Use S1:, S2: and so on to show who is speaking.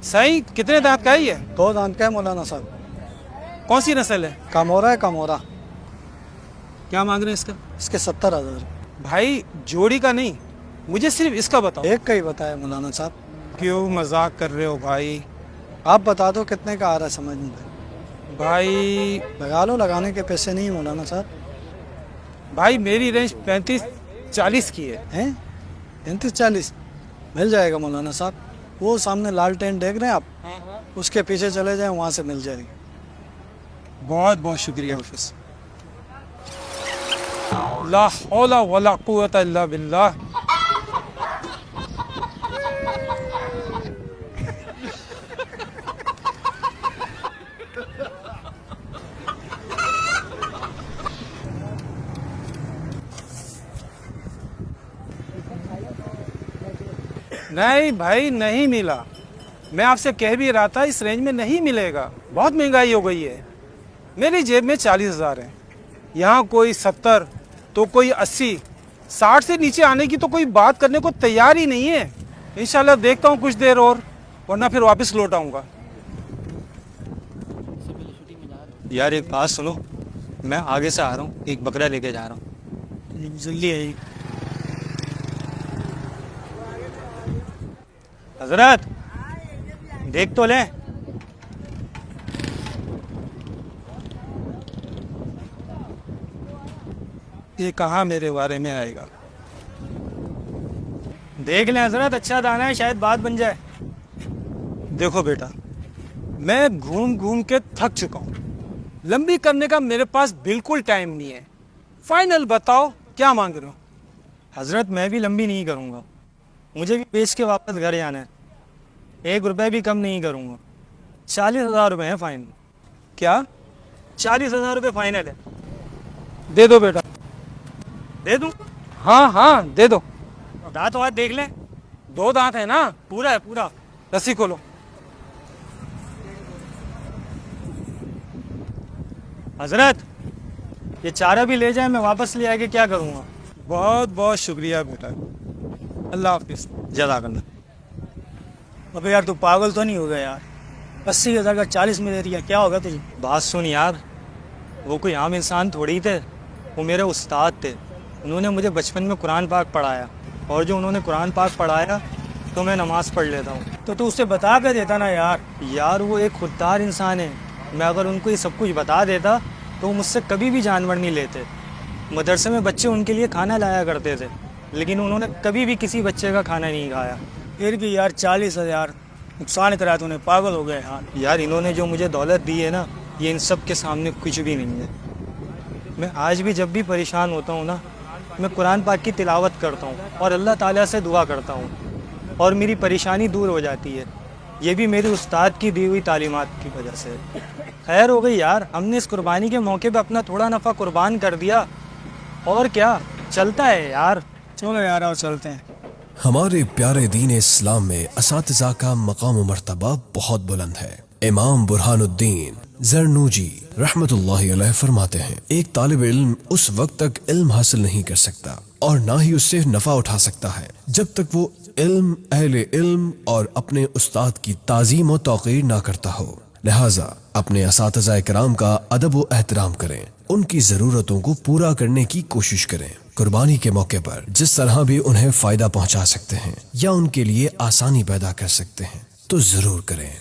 S1: सही कितने दांत का है ये?
S2: 2 दांत का है मौलाना साहब।
S1: कौन सी नस्ल है?
S2: कामोरा है, कामोरा।
S1: क्या मांग रहे हैं इसका?
S2: इसके 70,000।
S1: भाई जोड़ी का नहीं, मुझे सिर्फ इसका बताओ।
S2: एक का ही बताया मौलाना साहब।
S1: क्यों मजाक कर रहे हो भाई?
S2: आप बता दो कितने का आ रहा है समझ में।
S1: भाई
S2: लगा लो, लगाने के पैसे नहीं है मौलाना साहब।
S1: भाई मेरी रेंज 35-40 की है।
S2: हैं 35-40 मिल जाएगा मौलाना साहब। वो सामने लाल टेंट देख रहे हैं आप, उसके पीछे चले जाएं, वहाँ से मिल जाएगी।
S1: बहुत बहुत शुक्रिया हाफिज। ला हौला वला कुव्वता इल्ला बिल्लाह। नहीं भाई नहीं मिला। मैं आपसे कह भी रहा था इस रेंज में नहीं मिलेगा, बहुत महंगाई हो गई है। मेरी जेब में 40,000 है, यहाँ कोई 70 तो कोई 80, 60 से नीचे आने की तो कोई बात करने को तैयार ही नहीं है। इंशाल्लाह देखता हूँ कुछ देर और, वरना फिर वापस लौट आऊँगा।
S3: यार एक बात सुनो, मैं आगे से आ रहा हूँ, एक बकरा लेके जा रहा हूँ।
S2: जल्दी है।
S3: हजरत देख तो ले।
S1: ये कहाँ मेरे बारे में आएगा?
S3: देख ले हजरत, अच्छा दाना है, शायद बात बन जाए।
S1: देखो बेटा, मैं घूम घूम के थक चुका हूँ, लंबी करने का मेरे पास बिल्कुल टाइम नहीं है। फाइनल बताओ क्या मांग रहे हो?
S3: हजरत मैं भी लंबी नहीं करूँगा, मुझे भी बेच के वापस घर जाना है। 1 रुपये भी कम नहीं करूँगा। 40,000 रुपये है फाइनल।
S1: क्या?
S3: 40,000 रुपये फाइनल है।
S1: दे दो बेटा।
S3: दे दूँ?
S1: हाँ हाँ दे दो।
S3: दांत वात देख ले।
S1: 2 दांत है ना?
S3: पूरा है पूरा।
S1: रस्सी खोलो।
S3: हजरत ये चारा भी ले जाए, मैं वापस ले आके क्या करूँगा?
S1: बहुत बहुत शुक्रिया बेटा, अल्लाह हाफिज।
S3: जज़ाकल्लाह।
S2: अबे यार तू पागल तो नहीं हो गया यार? 80,000 का 40 में दे दिया, क्या होगा तुझे?
S3: बात सुन यार, वो कोई आम इंसान थोड़ी थे, वो मेरे उस्ताद थे। उन्होंने मुझे बचपन में कुरान पाक पढ़ाया, और जो उन्होंने कुरान पाक पढ़ाया तो मैं नमाज़ पढ़ लेता हूँ।
S2: तो तू उससे बता कर देता ना यार।
S3: यार वो एक खुददार इंसान है, मैं अगर उनको ये सब कुछ बता देता तो वो मुझसे कभी भी जानवर नहीं लेते। मदरसे में बच्चे उनके लिए खाना लाया करते थे, लेकिन उन्होंने कभी भी किसी बच्चे का खाना नहीं खाया।
S2: फिर भी यार 40,000 नुकसान कराया तूने, पागल हो गया यार।
S3: यार इन्होंने जो मुझे दौलत दी है ना, ये इन सब के सामने कुछ भी नहीं है। मैं आज भी जब भी परेशान होता हूँ ना, मैं कुरान पाक की तिलावत करता हूँ और अल्लाह ताला से दुआ करता हूँ, और मेरी परेशानी दूर हो जाती है। ये भी मेरे उस्ताद की दी हुई तालीमात की वजह से। खैर हो गई यार, हमने इस कुर्बानी के मौके पे अपना थोड़ा नफ़ा कुर्बान कर दिया, और क्या चलता है यार।
S2: चलो यार और चलते हैं।
S4: हमारे प्यारे दीन इस्लाम में असातिज़ा का मकाम व मर्तबा बहुत बुलंद है। इमाम बुरहानुद्दीन ज़रनूजी रहमतुल्लाहि अलैह फरमाते हैं, एक तालिब इल्म उस वक्त तक इल्म हासिल नहीं कर सकता और ना ही उससे नफ़ा उठा सकता है जब तक वो इल्म, अहले इल्म और अपने उस्ताद की ताज़ीम और तौक़ीर ना करता हो। लिहाजा अपने असातिज़ा किराम का अदब व एहतराम करें, उनकी ज़रूरतों को पूरा करने की कोशिश करें। कुर्बानी के मौके पर जिस तरह भी उन्हें फ़ायदा पहुंचा सकते हैं या उनके लिए आसानी पैदा कर सकते हैं तो ज़रूर करें।